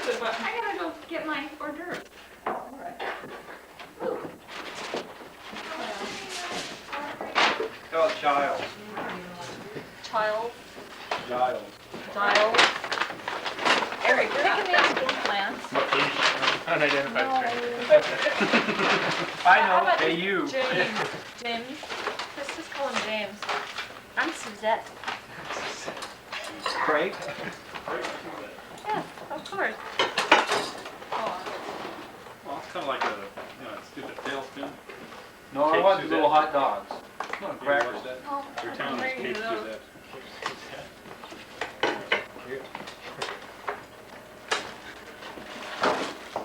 I gotta go get my hors d'oeuvres. All right. Oh, Giles. Child. Giles. Dial. Eric, you're not making plants. Unidentified I know. Hey, you. James. James. Let's just call him James. I'm Suzette. Craig? Yeah, of course. Well, it's kind of like a stupid tailspin. No, I Cake want the Suzette. little hot dogs. No, You ever crackers. watch that? Oh, Your town is Cake Suzette.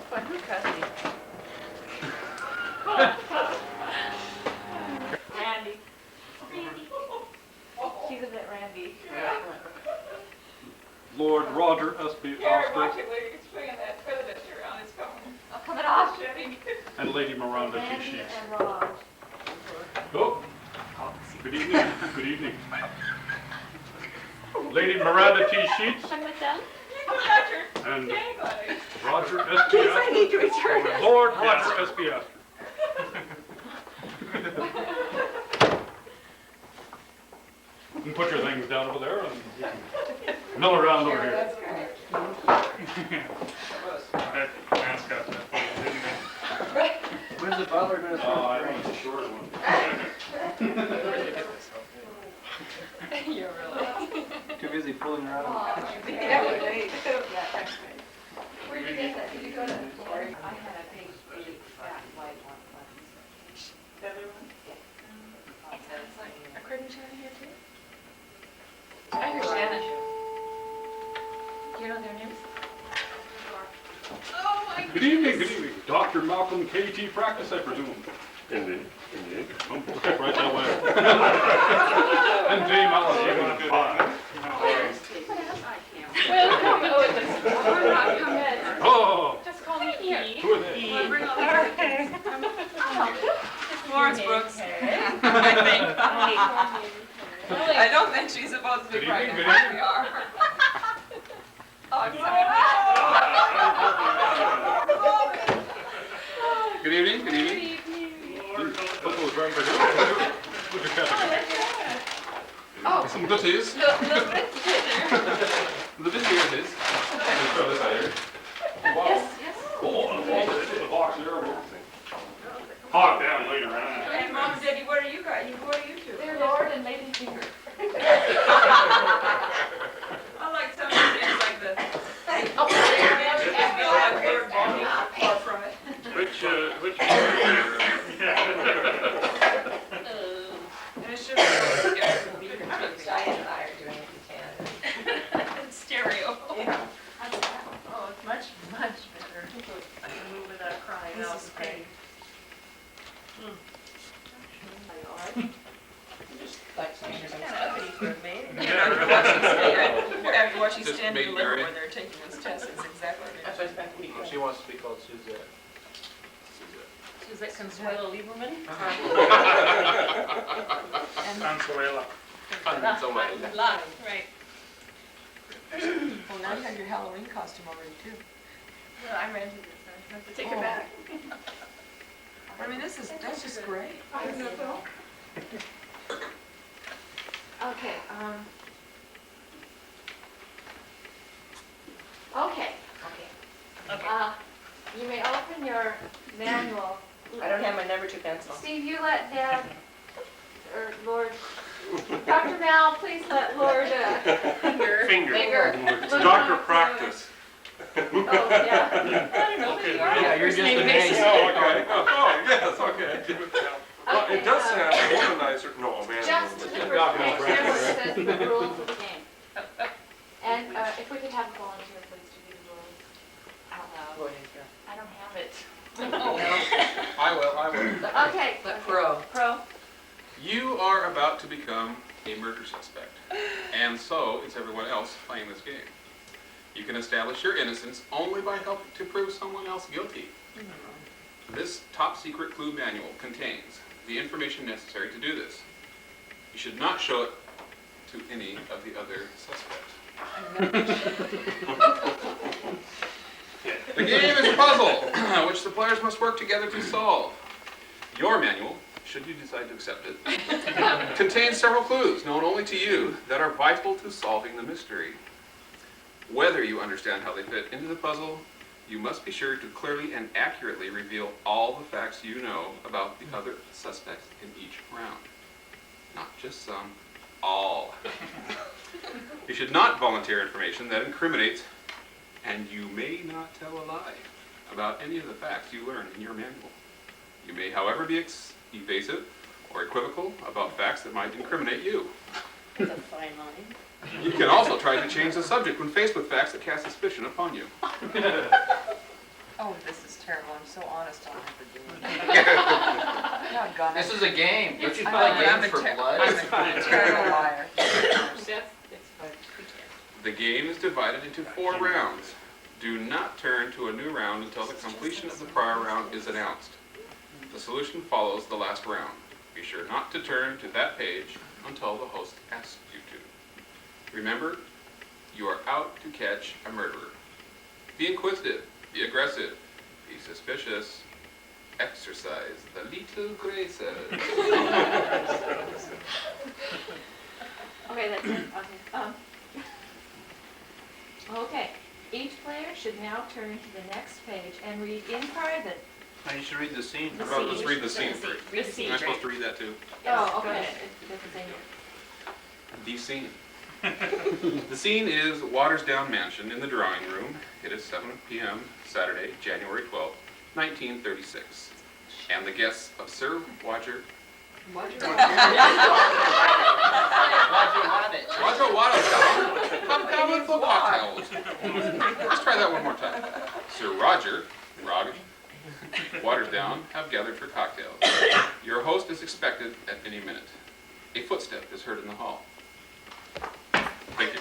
But who cut these? Randy. She's a bit Randy. Lord Roger S.B. Foster Watch it when he's swinging that president around his phone. I'll come it off. and Lady Miranda T. Randy Sheets. and Raj. Oh, good evening. Good evening. Lady Miranda T. Sheets I'm with them. and Anybody. Roger I S.B. need to return it. Lord Roger S.B. You can put your things down over there and mill around over here. That mascot that funny, didn't it? When's the butler gonna I start? want the shorter one. You're really. Too busy fooling around. Yeah, where did you get that? Did you go to? I had a big fat white one. The other one? Sounds like a curtain Shannon here too? I hear Shannon. Do you know their names? Oh my Good evening, good evening. Dr. Malcolm K.T. Practice, I presume. Indeed. Step right that way. And Dame Alice. Welcome, come in. Oh, Just call me E. who are they? Florence Brooks. I I don't think she's supposed to be Good evening, pregnant. good We are. Oh, I'm sorry. Good evening, good evening. Look who's right for you. Look at Kathy. Oh, Some goodies. the The video is. Yes, yes. The box there. Hot down later on. And Mom and Daddy, what are you guys? What are you two? They're Lord and Lady Finger. I like some of the names like the. Oh, Far from it. Which And it should be Diane and I are doing it in stereo. Yeah. Oh, it's much, much better. I can move without crying. This out is in pain. Like Kind of uppity for a maid. After what she's Just standing make deliver Mary. when they're taking this test, it's exactly what it is. She wants to be called Suzette. Is that Consuelo Lieberman? Consuela. Live, right. Well, now you have your Halloween costume already too. Well, I'm ready to this. I have to take Oh. it back. I mean, that's just great. Okay, okay. You may open your manual. I don't have my number 2 pencil. Steve, you let Dad, or Lord, Dr. Mal, please let Lord, Finger. look Doctor up Practice. Oh, yeah. I don't know who you are. Yeah, you're just Name a basis. name. Oh, okay. Oh, yes, okay. Well, Okay, it does sound organizer. No, man. Just to the first Dr. page, Practice. there where it says the rules of the game. And if we could have a volunteer, please, to do the rules out loud. I don't have it. I will. Okay. Pro. Pro. You are about to become a murder suspect. And so is everyone else playing this game. You can establish your innocence only by helping to prove someone else guilty. This top secret clue manual contains the information necessary to do this. You should not show it to any of the other suspects. game is a puzzle, which the players must work together to solve. Your manual, should you decide to accept it, contains several clues, known only to you, that are vital to solving the mystery. Whether you understand how they fit into the puzzle, you must be sure to clearly and accurately reveal all the facts you know about the other suspects in each round. Not just some, all. You should not volunteer information that incriminates, and you may not tell a lie about any of the facts you learn in your manual. You may, however, be evasive or equivocal about facts that might incriminate you. It's a fine line. You can also try to change the subject when faced with facts that cast suspicion upon you. Oh, this is terrible. I'm so honest, I'll never do it. Doggone it. This is a game. Don't you I'm play a- games for blood? I'm a terrible liar. The game is divided into 4 rounds. Do not turn to a new round until the completion of the prior round is announced. The solution follows the last round. Be sure not to turn to that page until the host asks you to. Remember, you are out to catch a murderer. Be inquisitive, be aggressive, be suspicious. Exercise the little graces. Okay, that's it. Okay, each player should now turn to the next page and read in private. Now you should read the scene. How about let's read the scene The first. scene. Am I supposed to read that too? Oh, okay. It doesn't say here. The scene. The scene is Waters Down Mansion in the drawing room. It is 7 p.m. Saturday, January 12th, 1936. And the guests of Sir Roger Watertown have gathered for cocktails. Let's try that one more time. Sir Roger Watersdown have gathered for cocktails. Your host is expected at any minute. A footstep is heard in the hall. Thank you.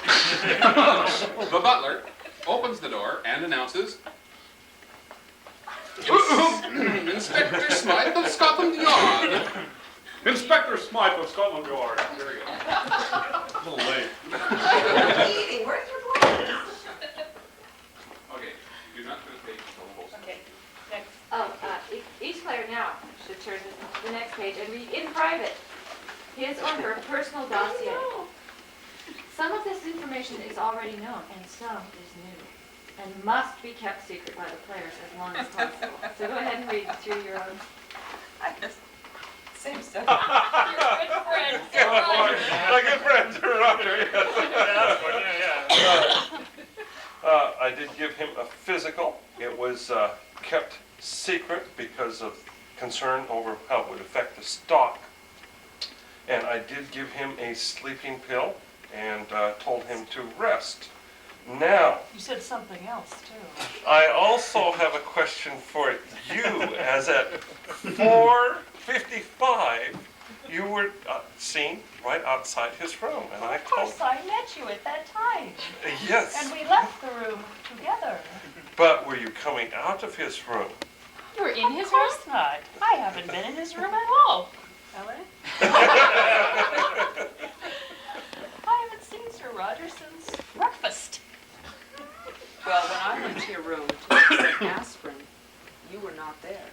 The butler opens the door and announces, Inspector Smythe of Scotland Yard. Inspector Smythe of Scotland Yard. There you go. A little late. Eating, where's your glass? Okay, do not turn the page until the host. Okay, next. Each player now should turn to the next page and read in private his or her personal dossier. Some of this information is already known and some is new and must be kept secret by the players as long as possible. So go ahead and read through your own. Same stuff. Your good friend, Roger. My good friend, Roger, yes. I did give him a physical. It was kept secret because of concern over how it would affect the stock. And I did give him a sleeping pill and told him to rest. Now, You said something else, too. I also have a question for you, as at 4:55, you were seen right outside his room, and I Of told course, I met you at that time, yes, and we left the room together. but were you coming out of his room? You were in his Of room? course not. I haven't been in his room at all. Ellen? I haven't seen Sir Roger since breakfast. Well, when I went to your room to take some aspirin, you were not there.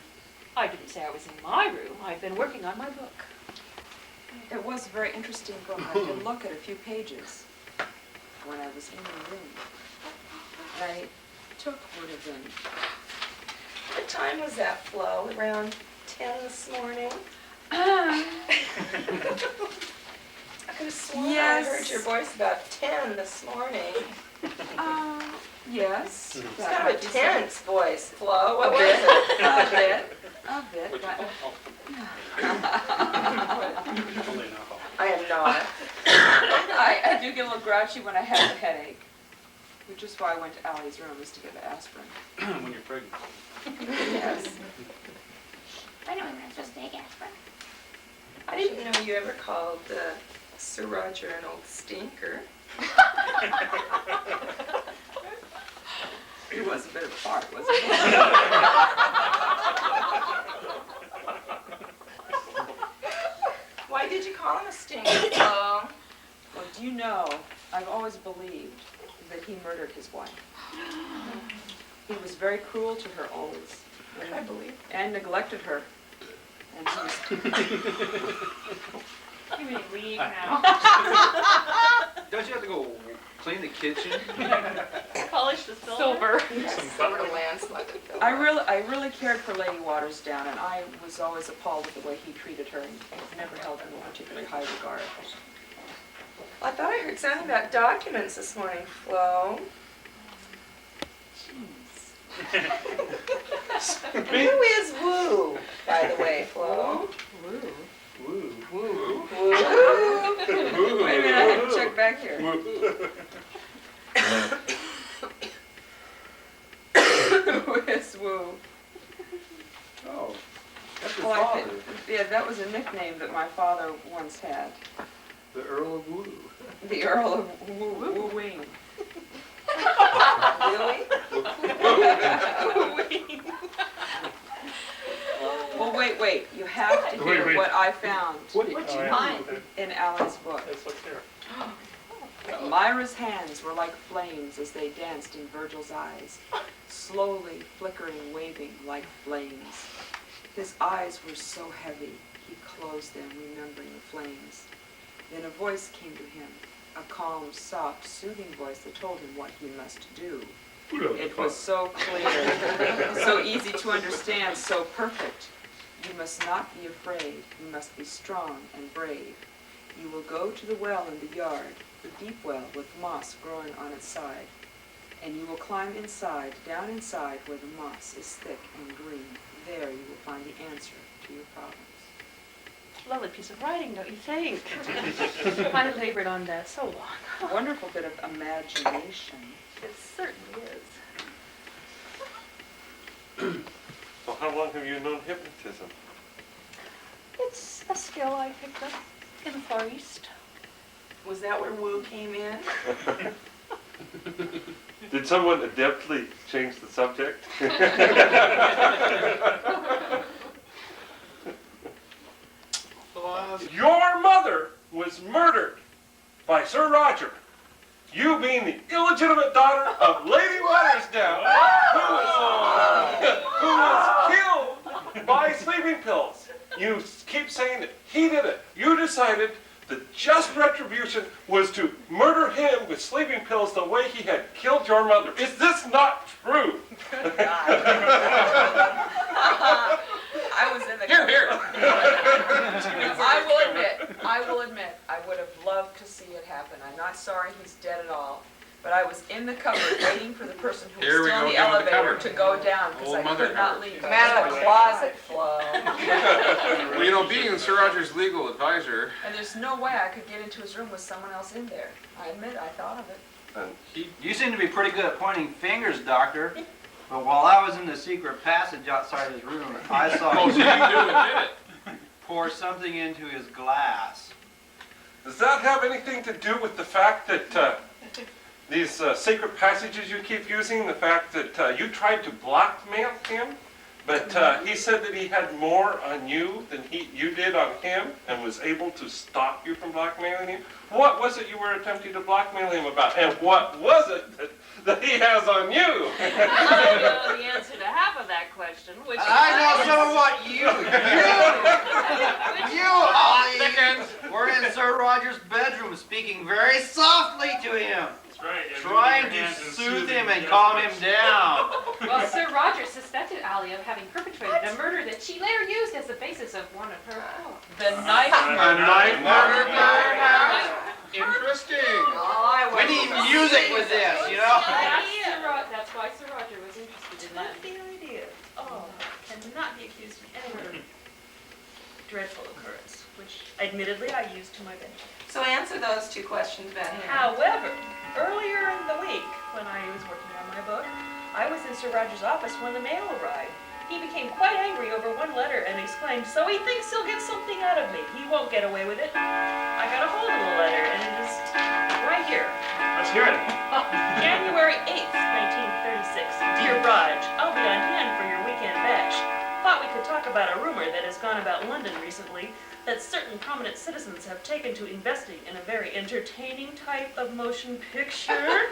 I didn't say I was in my room. I've been working on my book. It was a very interesting book. I did look at a few pages when I was in your room. I took one of them. What time was that, Flo? Around 10 this morning? I could have sworn Yes. I heard your voice about 10 this morning. Yes. It's that kind of might a be so. tense voice, Flo. What A was bit. it? A bit, but I am not. I do get a little grouchy when I have a headache, which is why I went to Allie's room, is to get aspirin. When you're pregnant. Yes. I know, I'm just take aspirin. I didn't know you ever called Sir Roger an old stinker. It was a bit of a fart, wasn't it? Why did you call him a stinker, Flo? Well, do you know, I've always believed that he murdered his wife. He was very cruel to her always, I believe. and neglected her. And he was You may leave now. Don't you have to go clean the kitchen? Polish the silver. Over to landslide. I really cared for Lady Watersdown, and I was always appalled with the way he treated her, and never held her in particularly high regard. I thought I heard something about documents this morning, Flo. Who is Woo, by the way, Flo? Woo. Woo. Woo. Wait a minute, I have to check back here. Who is Woo? Oh, that's your Well, I father, thi- yeah, that was a nickname that my father once had. the Earl of Woo. The Earl of Woo-Wing. Really? Well, wait, you have to hear Wait. what I found What'd you Oh, yeah. find? in Alan's book. Let's look here. Myra's hands were like flames as they danced in Virgil's eyes, slowly flickering, waving like flames. His eyes were so heavy, he closed them, remembering the flames. Then a voice came to him, a calm, soft, soothing voice that told him what he must do. It was so clear, so easy to understand, so perfect. You must not be afraid, you must be strong and brave. You will go to the well in the yard, the deep well with moss growing on its side. And you will climb inside, down inside where the moss is thick and green. There you will find the answer to your problems. Lovely piece of writing, don't you think? I labored on that so long. Wonderful bit of imagination. It certainly is. So how long have you known hypnotism? It's a skill I picked up in the Far East. Was that where Woo came in? Did someone adeptly change the subject? Your mother was murdered by Sir Roger. You being the illegitimate daughter of Lady Watersdown, who was killed by sleeping pills. You keep saying that he did it. You decided the just retribution was to murder him with sleeping pills the way he had killed your mother. Is this not true? I was in the... Here. I will admit, I would have loved to see it happen. I'm not sorry he's dead at all. But I was in the cupboard waiting for the person who Here was we still go in the again with the elevator cupboard. to go down because Old I mother could not cupboard. leave. Come out of the closet, Flo. Well, you know, being Sir Roger's legal advisor, And there's no way I could get into his room with someone else in there. I admit, I thought of it. he You seem to be pretty good at pointing fingers, Doctor. But while I was in the secret passage outside his room, I saw oh, so you do admit it. pour something into his glass. Does that have anything to do with the fact that these secret passages you keep using, the fact that you tried to blackmail him, but he said that he had more on you than you did on him and was able to stop you from blackmailing him? What was it you were attempting to blackmail him about? And what was it that he has on you? I know the answer to half of that question, which I know some of what you were in Sir Roger's bedroom speaking very softly to him, That's right. Yeah, trying moving your to hands and soothe soothing him and just calm right. him down. Well, Sir Roger suspected Alia of having perpetrated a murder that she later used as the basis of one of her poems. The knife A knife murder? Interesting. Oh, We need music with this, you know? That's why Sir Roger was interested in that. the idea. Oh, cannot be accused of any murder. Dreadful occurrence, which admittedly I used to my benefit. So answer those two questions about him. However, earlier in the week, when I was working on my book, I was in Sir Roger's office when the mail arrived. He became quite angry over one letter and exclaimed, "So he thinks he'll get something out of me. He won't get away with it." I got a hold of the letter and it is right here. Let's hear it. January 8th, 1936. Dear Raj, I'll be on hand for your weekend bash. Thought we could talk about a rumor that has gone about London recently that certain prominent citizens have taken to investing in a very entertaining type of motion picture.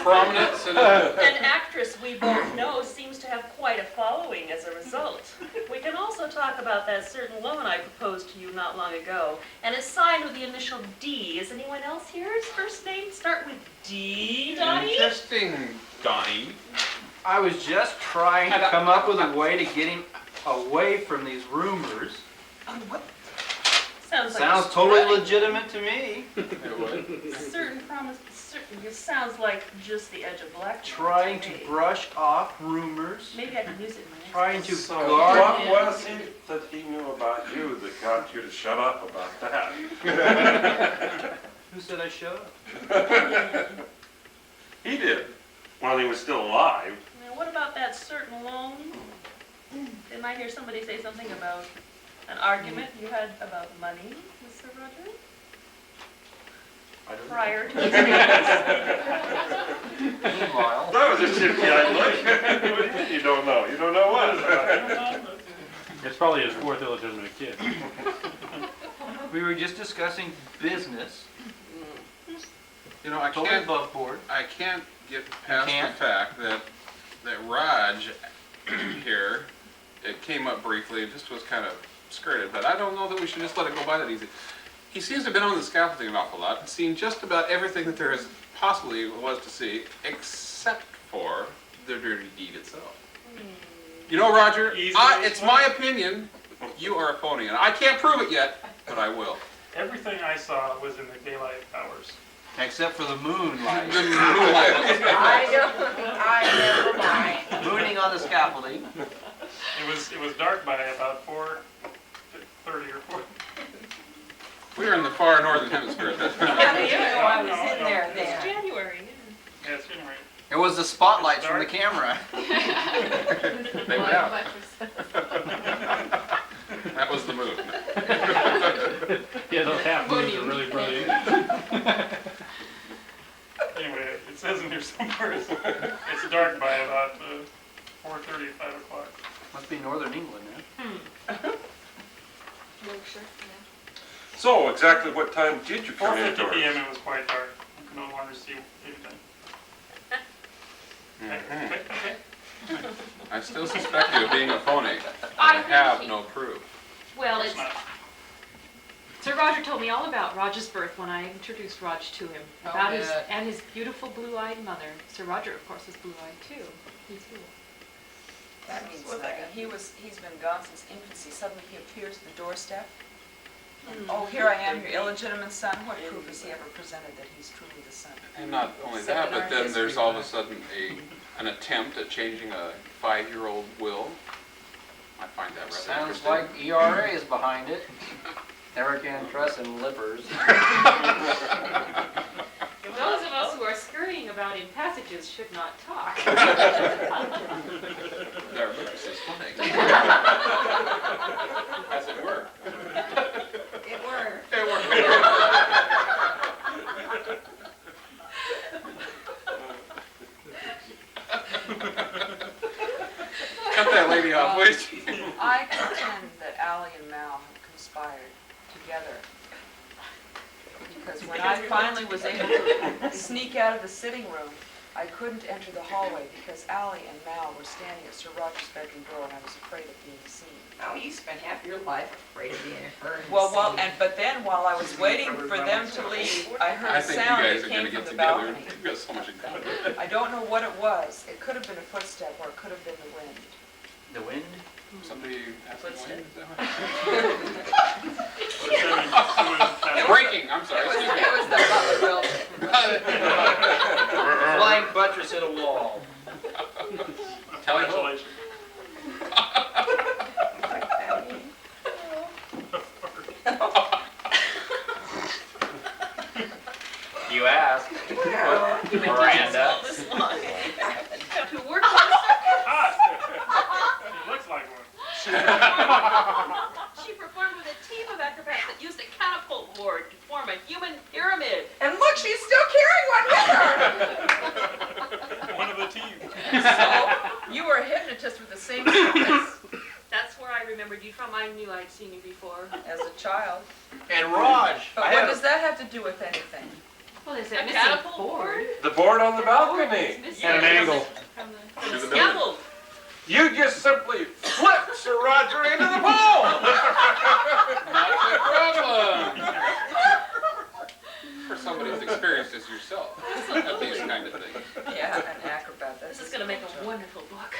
Prominent citizen. An actress we both know seems to have quite a following as a result. We can also talk about that certain loan I proposed to you not long ago, and it's signed with the initial D. Is anyone else here's first name start with D, Donnie? Interesting, Donnie. I was just trying to come up with a way to get him away from these rumors. Sounds like Sounds you're totally spreading legitimate to me. It would. certain promise. It sounds like just the edge of blackmail. Trying to me. brush off rumors. Maybe I can use it in my next. Trying to So guard. what was it that he knew about you that got you to shut up about that? Who said I showed up? He did, while he was still alive. Now, what about that certain loan? Didn't I hear somebody say something about an argument you had about money, Mr. Roger? Prior to this Meanwhile, That was a shifty-eyed look. What do you mean you don't know? You don't know what? It's probably his fourth illegitimate kid. we were just discussing business. You know, I Totally can't, above board. I can't get past the can't? fact that Raj here, it came up briefly, it just was kind of skirted, but I don't know that we should just let it go by that easy. He seems to have been on the scaffolding an awful lot, and seen just about everything that there is possibly was to see, except for the dirty deed itself. You know, Roger, it's my opinion, you are a phony, and I can't prove it yet, but I will. Everything I saw was in the daylight hours. Except for the moonlight. I never mind. Mooning on the scaffolding. It was dark by about 4:30 or 4. We were in the far northern hemisphere at that How time. do you know I was in there It's then? January, Yeah, it's January. It was the spotlights from the camera. They went out. That was the moon. Yeah, those half moons are really pretty. Anyway, it says in here somewhere it's dark by about 4:30, 5 o'clock. Must be northern England, then. Yorkshire, So, exactly what time did you come 4:50 indoors? p.m. it was quite dark. You could no longer see anything. Mhm. Okay. I still suspect you of being a phony. I have no proof. Well, It's it's, not. Sir Roger told me all about Roger's birth when I introduced Raj to him. About his, good. and his beautiful blue-eyed mother. Sir Roger, of course, is blue-eyed too. He's blue. That means nothing. He's been gone since infancy. Suddenly he appears at the doorstep. Oh, here I am, your illegitimate son. What proof has he ever presented that he's truly the son? And not only that, but then there's all of a sudden an attempt at changing a 5-year-old will. I find that rather Sounds interesting. like ERA is behind it. Never can trust in lippers. Those of us who are scurrying about in passages should not talk. Their lips is funny. As it were. It worked. It worked. Cut that lady off, please. I contend that Allie and Mal have conspired together. Because when I finally was able to sneak out of the sitting room, I couldn't enter the hallway because Allie and Mal were standing at Sir Roger's bedroom door and I was afraid of being seen. Oh, you spent half your life afraid of being heard. But then while I was waiting for them to leave, I heard I a think you sound guys that are came gonna from get the together. balcony. You've got so much in common. I don't know what it was. It could have been a footstep or it could have been the wind. The wind? Somebody asked me Footstep. Breaking, I'm sorry, excuse me. It was the Butler building. Flying buttress in a wall. Tell you what. Congratulations. You asked. Miranda. this line. To work on the circuit, Hot. It looks like one. She performed with a team of acrobats that used a catapult board to form a human pyramid. And look, she's still carrying one with her. One of the team. So, you were a hypnotist with the same secrets. I knew I'd seen you before. as a child. And Raj, But I what had does that have to do with anything? Well, there's A a missing catapult board. The board on the balcony. It's And an angle. From the To the building. scaffold. You just simply flipped Sir Roger into the pool. Not a problem. For somebody as experienced as yourself at these kind of things. Yeah, an acrobat. This is gonna make a wonderful book.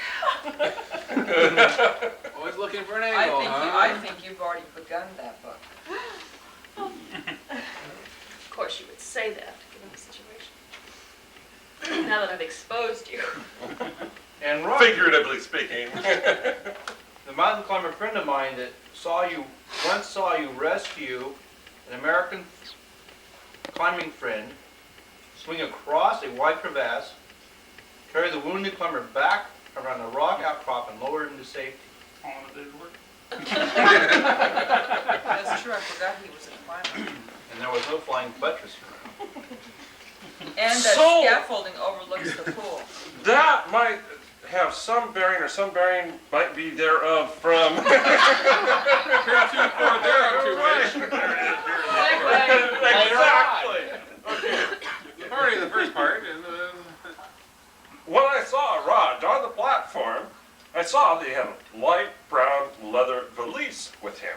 Always looking for an I angle, think, huh? I think you've already begun that book. Of course you would say that, given the situation. Now that I've exposed you. and Raj, Figuratively speaking. the mountain climber friend of mine that once saw you rescue an American climbing friend, swing across a wide crevasse, carry the wounded climber back around a rock outcrop and lower him to safety. All in a day's work. That's true, I forgot he was a climber. And there was no flying buttress around. And that So- scaffolding overlooks the pool. That might have some bearing, or some bearing might be thereof from. Heretofore thereunto which. Exactly. Okay. You've already the first part, and When I saw Raj on the platform, I saw they had a light brown leather valise with him.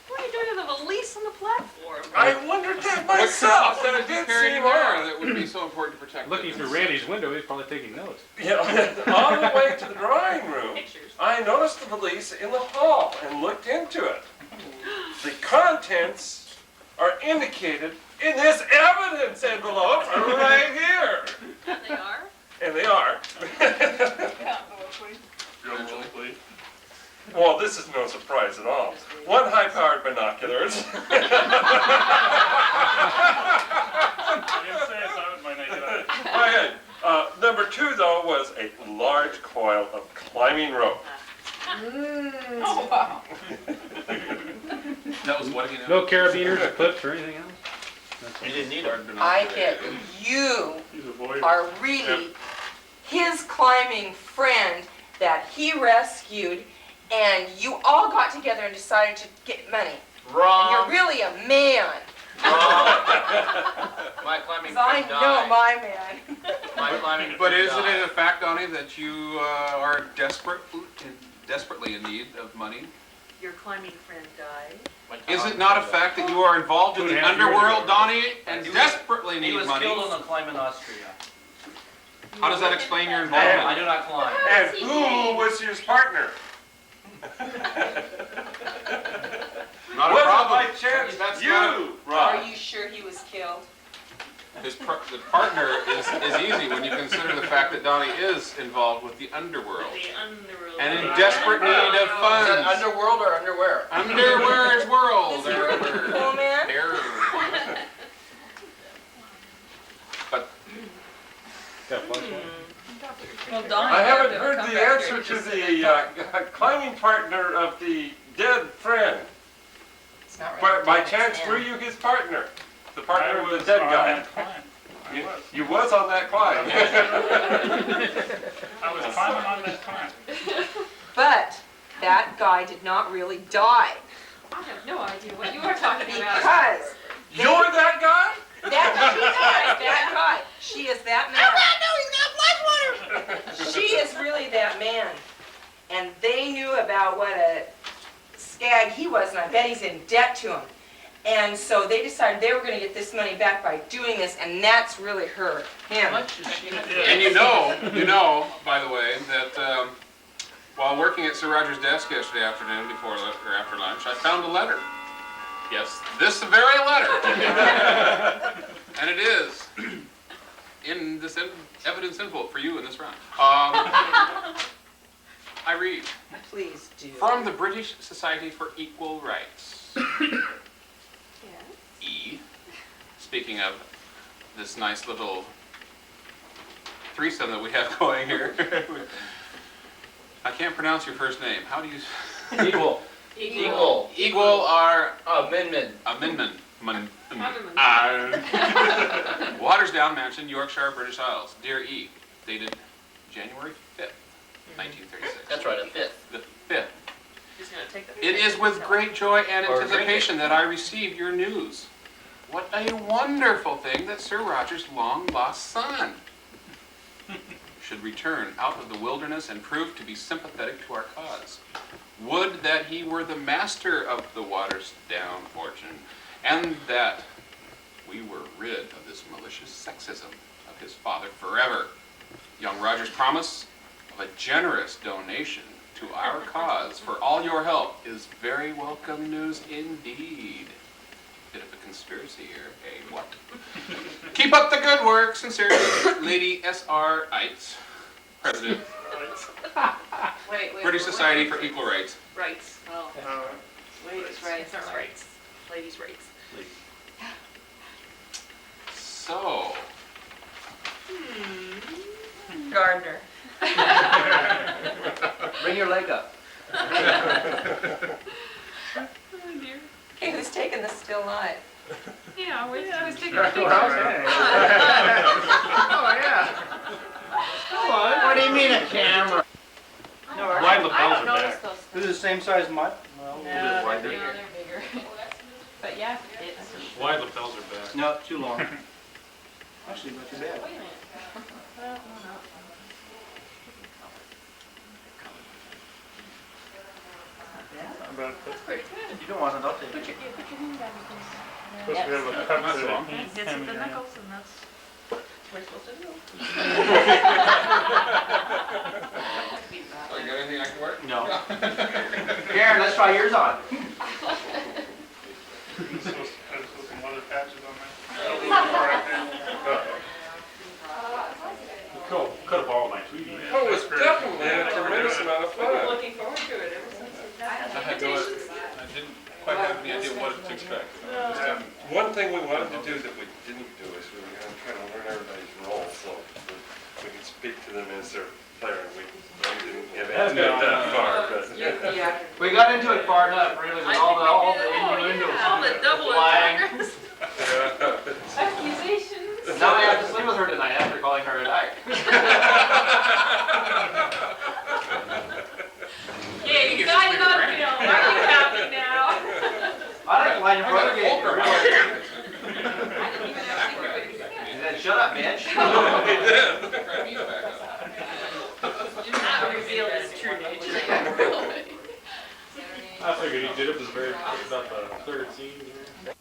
What are you doing with a valise on the platform? I wondered that what myself. could It he did carrying seem there odd. that would be so important to protect? Looking through Randy's window, he's probably taking notes. You know, on the way to the drawing room, Pictures. I noticed the valise in the hall and looked into it. The contents are indicated in this evidence envelope right here. They are? And they are. Congratulations. Well, this is no surprise at all. One high-powered binoculars. I didn't say I saw it with my naked eye. Okay. Number two, though, was a large coil of climbing rope. Oh, wow. That was what again? No carabiners or clips or anything else? You didn't need it. I get you He's a voyeur. are really his climbing friend that he rescued, and you all got together and decided to get money. And Wrong. you're really a man. My climbing 'Cause I friend know died. my man. My climbing But friend isn't died. it a fact, Donnie, that you are desperately in need of money? Your climbing friend died. My Is climbing it not a friend died. fact that you are involved in the 2.5 years underworld, ago. Donnie, and He was- desperately He need was money? killed on a climb in Austria. How does that explain your I involvement? do not climb. And who was his partner? Not a Was it problem. by chance That's not you, Are Raj? you sure he was killed? the partner is easy when you consider the fact that Donnie is involved with the underworld The underworld. and in desperate need of Is that funds. underworld or underwear? Underwear's world. Is he really a cool man? But Got a flashlight? Well, Donnie I haven't had to heard come the back answer here to just the climbing partner of the dead friend. It's not right. But by chance, were you his partner? The partner of the dead on guy? that climb. I You, was. you was on that climb. I was climbing on that climb. But that guy did not really die I have no idea what you are talking about. because You're that guy? that guy, she is that man. She is really that man. And they knew about what a skag he was, and I bet he's in debt to him. And so they decided they were going to get this money back by doing this, and that's really her, him. And you know, by the way, that while working at Sir Roger's desk yesterday afternoon before or after lunch, I found a letter. Yes, this very letter. And it is in this evidence envelope for you in this round. I read, Please do. from the British Society for Equal Rights. Yes. E. Speaking of this nice little threesome that we have going here. I can't pronounce your first name. How do you? Equal. Equal. Equal are Amendment. amendment. Amendment. Watersdown Mansion, Yorkshire, British Isles. Dear E. Dated January 5th, 1936. That's right, a fifth. The 5th. He's gonna take the. It is with great joy and Or drink anticipation that I receive your news. What a wonderful thing that Sir Roger's long-lost son should return out of the wilderness and prove to be sympathetic to our cause. Would that he were the master of the waters down fortune, and that we were rid of this malicious sexism of his father forever. Young Roger's promise of a generous donation to our cause for all your help is very welcome news indeed. Bit of a conspiracy here, eh? What? Keep up the good work, sincerely, Lady S.R. Eitz, President, Wait. British Society for Equal Rights. Rights. Oh. Ladies' rights. It's not rights. Ladies' rights. So, Gardner. Bring your leg up. Okay, who's taking the still life? Yeah, who's taking That's what I was saying. Oh, yeah. What do you mean a camera? No, Wide I lapels don't are notice back. those This things. is the same size as mine? Well, a No, little bit they're wider. No, they're bigger. But yeah, it's. Wide lapels are back. No, too long. Actually, not too bad. Wait a minute. Well, no. About That's pretty good. You don't want it, I'll take Put it. your hand down because. supposed to have a cup Not to so long. He hits with the knuckles and that's what we're supposed to do. Oh, you got anything I can wear? No. Karen, let's try yours on. I'm supposed to put some leather patches on there. Could have borrowed my Tweety. Oh, it was definitely a tremendous amount of We've been fun. looking forward to it ever since we got I the had no, invitations. I didn't quite have any idea what to expect. One thing we wanted to do that we didn't do is we were going to try to learn everybody's role so that we could speak to them as their player. We didn't get into it that far, but. Yeah. We got into it far enough, really, with all the innuendos. All the double Flying. entendres. Accusations. Now I have to sleep with her tonight after calling her a dyke. Yeah, you got it on film. Are you happy now? I like the line in front of you. I got I didn't even have secret. He said, shut up, bitch. Do not reveal his true nature. I figured he did it was very about the third scene here.